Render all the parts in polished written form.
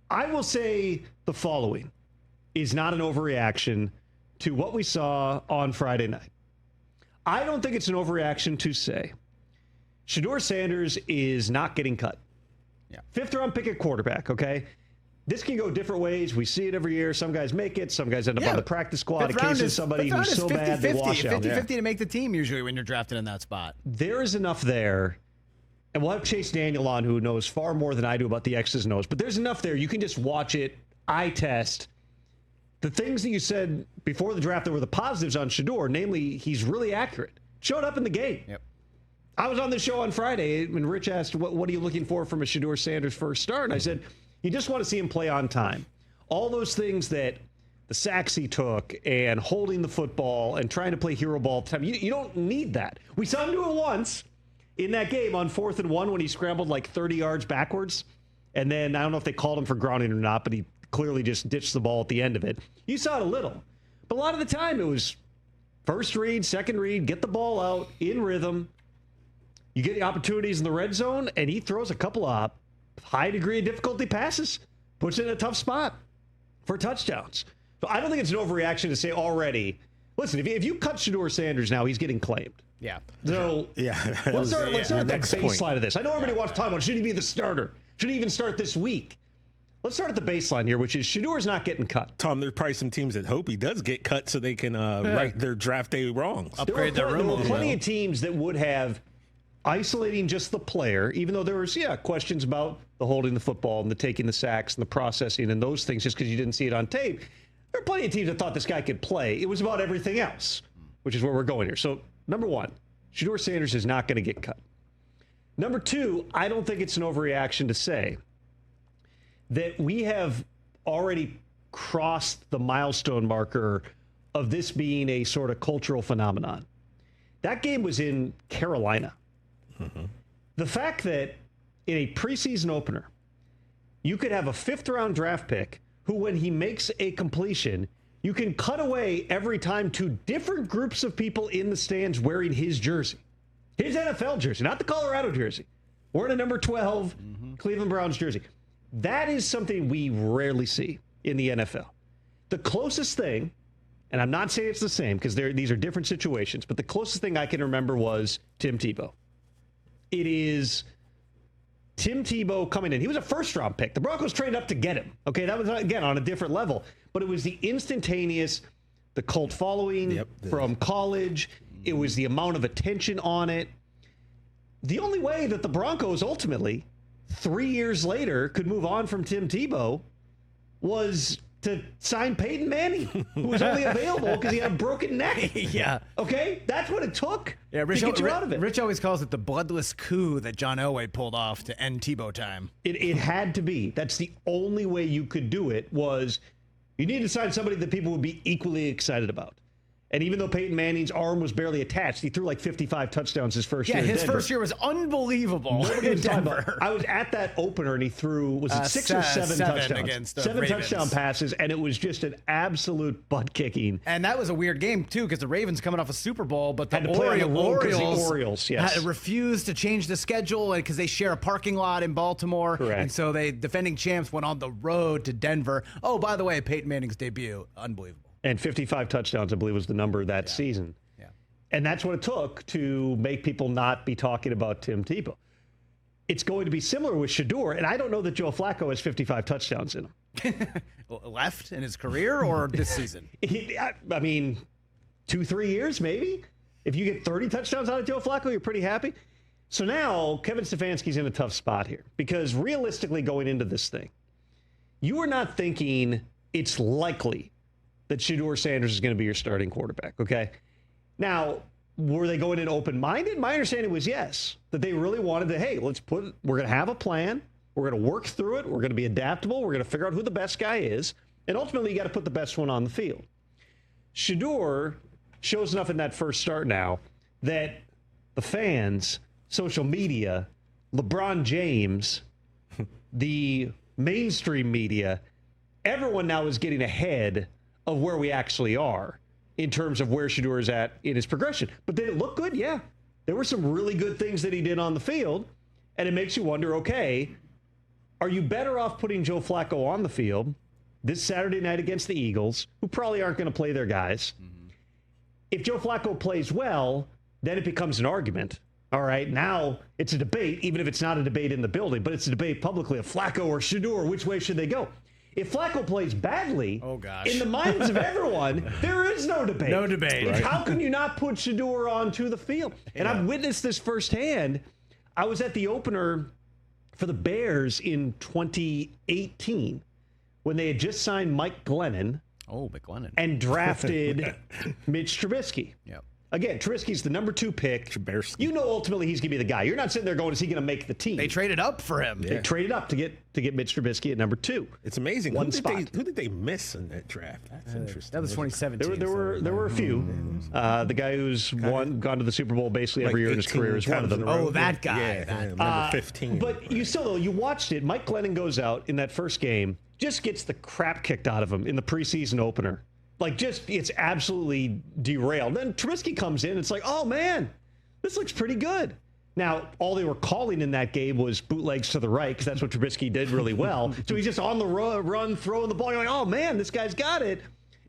I will say the following is not an overreaction to what we saw on Friday night. I don't think it's an overreaction to say Shedeur Sanders is not getting cut. Yeah. 5th round pick at quarterback, okay? This can go different ways. We see it every year. Some guys make it. Some guys end up on the practice squad. Occasionally somebody who's so bad they wash out. 50-50 to make the team usually when you're drafted in that spot. There is enough there. And we'll have Chase Daniel on, who knows far more than I do about the X's and O's. But there's enough there. You can just watch it, eye test. The things that you said before the draft that were the positives on Shedeur, namely, he's really accurate. Showed up in the game. Yep. I was on the show on Friday, and Rich asked, what are you looking for from a Shedeur Sanders first start? And I said, you just want to see him play on time. All those things that the sacks he took and holding the football and trying to play hero ball time, you don't need that. We saw him do it once in that game on 4th and 1 when he scrambled like 30 yards backwards. And then I don't know if they called him for grounding or not, but he clearly just ditched the ball at the end of it. You saw it a little. But a lot of the time it was first read, second read, get the ball out in rhythm. You get the opportunities in the red zone, and he throws a couple of high degree of difficulty passes, puts it in a tough spot for touchdowns. So I don't think it's an overreaction to say already, listen, if you cut Shedeur Sanders now, he's getting claimed. Yeah. So let's start at the baseline of this. I know everybody wants to talk about, should he be the starter? Should he even start this week? Let's start at the baseline here, which is Shedeur's not getting cut. Tom, there's probably some teams that hope he does get cut so they can right their draft day wrongs. Upgrade their room. There were plenty of teams that would have isolating just the player, even though there was, questions about the holding the football and the taking the sacks and the processing and those things just because you didn't see it on tape. There are plenty of teams that thought this guy could play. It was about everything else, which is where we're going here. So, number one, Shedeur Sanders is not going to get cut. Number two, I don't think it's an overreaction to say that we have already crossed the milestone marker of this being a sort of cultural phenomenon. That game was in Carolina. Mm-hmm. The fact that in a preseason opener, you could have a 5th-round draft pick who, when he makes a completion, you can cut away every time to different groups of people in the stands wearing his jersey. His NFL jersey, not the Colorado jersey. Wearing a number 12 Cleveland Browns jersey. That is something we rarely see in the NFL. The closest thing, and I'm not saying it's the same because these are different situations, but the closest thing I can remember was Tim Tebow. It is Tim Tebow coming in. He was a 1st-round pick. The Broncos traded up to get him. Okay, that was, again, on a different level. But it was the instantaneous, the cult following from college. It was the amount of attention on it. The only way that the Broncos ultimately, 3 years later, could move on from Tim Tebow was to sign Peyton Manning, who was only available because he had a broken neck. Yeah. Okay? That's what it took to get you out of it. Rich always calls it the bloodless coup that John Elway pulled off to end Tebow time. It had to be. That's the only way you could do it was you need to sign somebody that people would be equally excited about. And even though Peyton Manning's arm was barely attached, he threw like 55 touchdowns his first year in Denver. His first year was unbelievable in Denver. I was at that opener, and he threw, was it 6 or 7 touchdowns? Against the 7 Ravens. touchdown passes, and it was just an absolute butt-kicking. And that was a weird game, too, because the Ravens coming off a Super Bowl, but the Orioles had refused to change the schedule because they share a parking lot in Baltimore. Correct. And so they, defending champs, went on the road to Denver. Oh, by the way, Peyton Manning's debut, unbelievable. And 55 touchdowns, I believe, was the number that season. Yeah. And that's what it took to make people not be talking about Tim Tebow. It's going to be similar with Shedeur, and I don't know that Joe Flacco has 55 touchdowns in him. Left in his career or this season? I mean, 2-3 years maybe. If you get 30 touchdowns out of Joe Flacco, you're pretty happy. So now Kevin Stefanski's in a tough spot here because realistically going into this thing, you are not thinking it's likely that Shedeur Sanders is going to be your starting quarterback, okay? Now, were they going in open-minded? My understanding was yes, that they really wanted to, hey, we're going to have a plan. We're going to work through it. We're going to be adaptable. We're going to figure out who the best guy is. And ultimately, you got to put the best one on the field. Shedeur shows enough in that first start now that the fans, social media, LeBron James, the mainstream media, everyone now is getting ahead of where we actually are in terms of where Shedeur is at in his progression. But did it look good? Yeah. There were some really good things that he did on the field, and it makes you wonder, okay, Are you better off putting Joe Flacco on the field this Saturday night against the Eagles, who probably aren't going to play their guys? Mm-hmm. If Joe Flacco plays well, then it becomes an argument. All right, now it's a debate, even if it's not a debate in the building, but it's a debate publicly of Flacco or Shedeur, which way should they go? If Flacco plays badly, in the minds of everyone, there is no debate. No debate. Right. How can you not put Shedeur onto the field? And I've witnessed this firsthand. I was at the opener for the Bears in 2018 when they had just signed Mike Glennon. Oh, McGlennon. And drafted Mitch Trubisky. Yep. Again, Trubisky's the number 2 pick. Trubisky. You know ultimately he's going to be the guy. You're not sitting there going, is he going to make the team? They traded up for him. They traded up to get Mitch Trubisky at number 2. It's amazing. One Who spot. did they miss in that draft? That's interesting. That was 2017. There were a few. The guy who's gone to the Super Bowl basically every year in his career is one of them. Oh, that guy. Yeah, number 15. But you still, though, you watched it. Mike Glennon goes out in that first game, just gets the crap kicked out of him in the preseason opener. It's absolutely derailed. Then Trubisky comes in, it's like, oh, man, this looks pretty good. Now, all they were calling in that game was bootlegs to the right, because that's what Trubisky did really well. So he's just on the run, throwing the ball. You're like, oh, man, this guy's got it.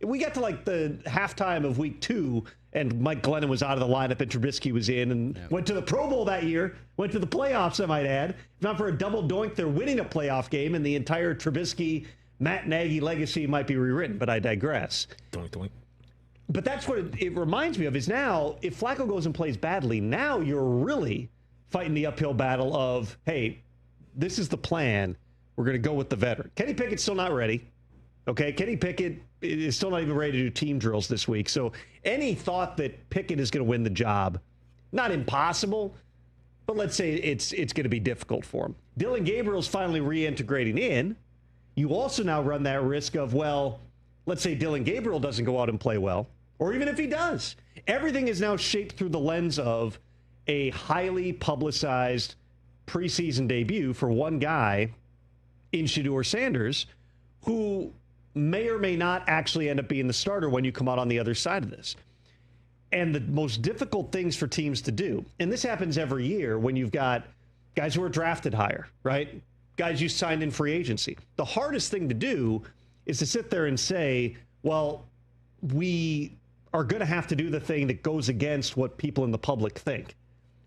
We got to, the halftime of week 2, and Mike Glennon was out of the lineup, and Trubisky was in, and went to the Pro Bowl that year, went to the playoffs, I might add. If not for a double doink, they're winning a playoff game, and the entire Trubisky Matt Nagy legacy might be rewritten, but I digress. Doink, doink. But that's what it reminds me of, is now, if Flacco goes and plays badly, now you're really fighting the uphill battle of, hey, this is the plan. We're going to go with the veteran. Kenny Pickett's still not ready. Okay, Kenny Pickett is still not even ready to do team drills this week. So any thought that Pickett is going to win the job, not impossible, but let's say it's going to be difficult for him. Dylan Gabriel's finally reintegrating in. You also now run that risk of, well, let's say Dylan Gabriel doesn't go out and play well, or even if he does. Everything is now shaped through the lens of a highly publicized preseason debut for one guy in Shedeur Sanders, who may or may not actually end up being the starter when you come out on the other side of this. And the most difficult things for teams to do, and this happens every year when you've got guys who are drafted higher, right? Guys you signed in free agency. The hardest thing to do is to sit there and say, well, we are going to have to do the thing that goes against what people in the public think.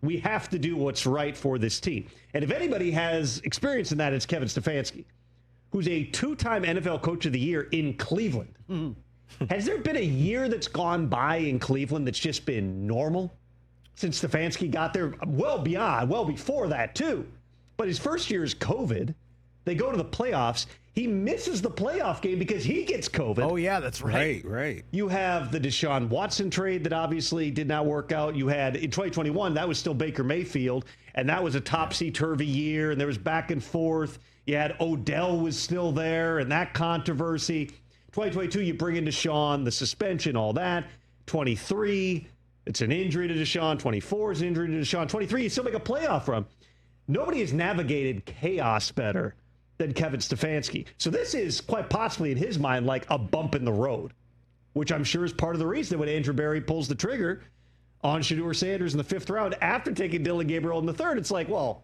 We have to do what's right for this team. And if anybody has experience in that, it's Kevin Stefanski, who's a 2-time NFL Coach of the Year in Cleveland. Mm-hmm. Has there been a year that's gone by in Cleveland that's just been normal since Stefanski got there? Well before that, too. But his first year is COVID. They go to the playoffs. He misses the playoff game because he gets COVID. Oh, yeah, that's right. Right. You have the Deshaun Watson trade that obviously did not work out. You had, in 2021, that was still Baker Mayfield, and that was a topsy-turvy year, and there was back and forth. You had Odell was still there, and that controversy. 2022, you bring in Deshaun, the suspension, all that. 23, it's an injury to Deshaun. 24 is an injury to Deshaun. 23, you still make a playoff run. Nobody has navigated chaos better than Kevin Stefanski. So this is quite possibly, in his mind, like a bump in the road, which I'm sure is part of the reason that when Andrew Berry pulls the trigger on Shedeur Sanders in the 5th round after taking Dylan Gabriel in the 3rd, it's like, well,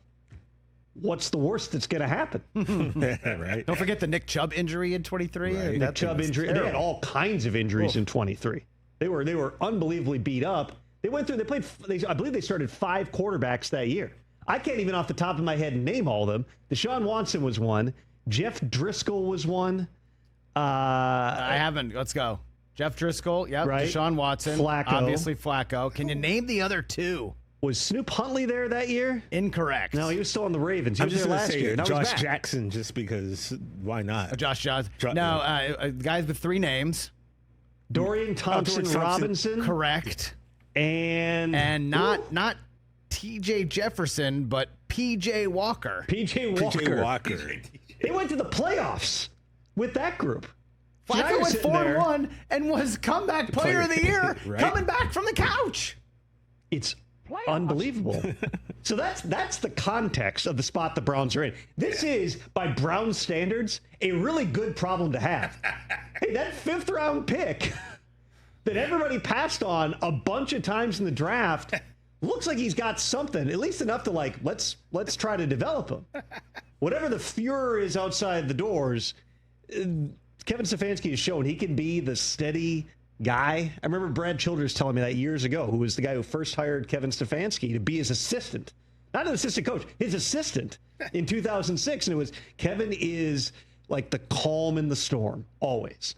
what's the worst that's going to happen? Right. Don't forget the Nick Chubb injury in 23. Right. Nick Chubb injury. They had all kinds of injuries in 23. They were unbelievably beat up. I believe they started 5 quarterbacks that year. I can't even off the top of my head name all of them. Deshaun Watson was one. Jeff Driscoll was one. I haven't. Let's go. Jeff Driscoll. Yep. Right. Deshaun Watson. Flacco. Obviously Flacco. Can you name the other 2? Was Snoop Huntley there that year? Incorrect. No, he was still on the Ravens. He I'm was just there going to last year. say Now he's Josh back. Jackson just because why not? Josh Johnson. No, guys with 3 names. Dorian Thompson Robinson. Correct. And not T.J. Jefferson, but P.J. Walker. P.J. Walker. They went to the playoffs with that group. Flacco went 4-1 and was comeback player of the year, right. coming back from the couch. It's unbelievable. So that's the context of the spot the Browns are in. This is, by Browns standards, a really good problem to have. Hey, that 5th round pick that everybody passed on a bunch of times in the draft, looks like he's got something, at least enough to let's try to develop him. Whatever the furor is outside the doors, Kevin Stefanski has shown he can be the steady guy. I remember Brad Childress telling me that years ago, who was the guy who first hired Kevin Stefanski to be his assistant. Not an assistant coach, his assistant in 2006. And it was, Kevin is like the calm in the storm, always.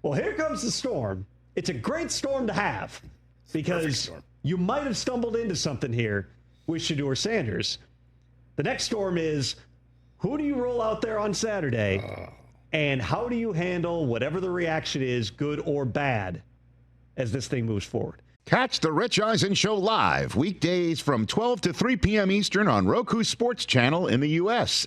Well, here comes the storm. It's a great storm to have because you might have stumbled into something here with Shedeur Sanders. The next storm is, who do you roll out there on Saturday, and how do you handle whatever the reaction is, good or bad, as this thing moves forward? Catch the Rich Eisen Show live weekdays from 12 to 3 p.m. Eastern on Roku Sports Channel in the U.S.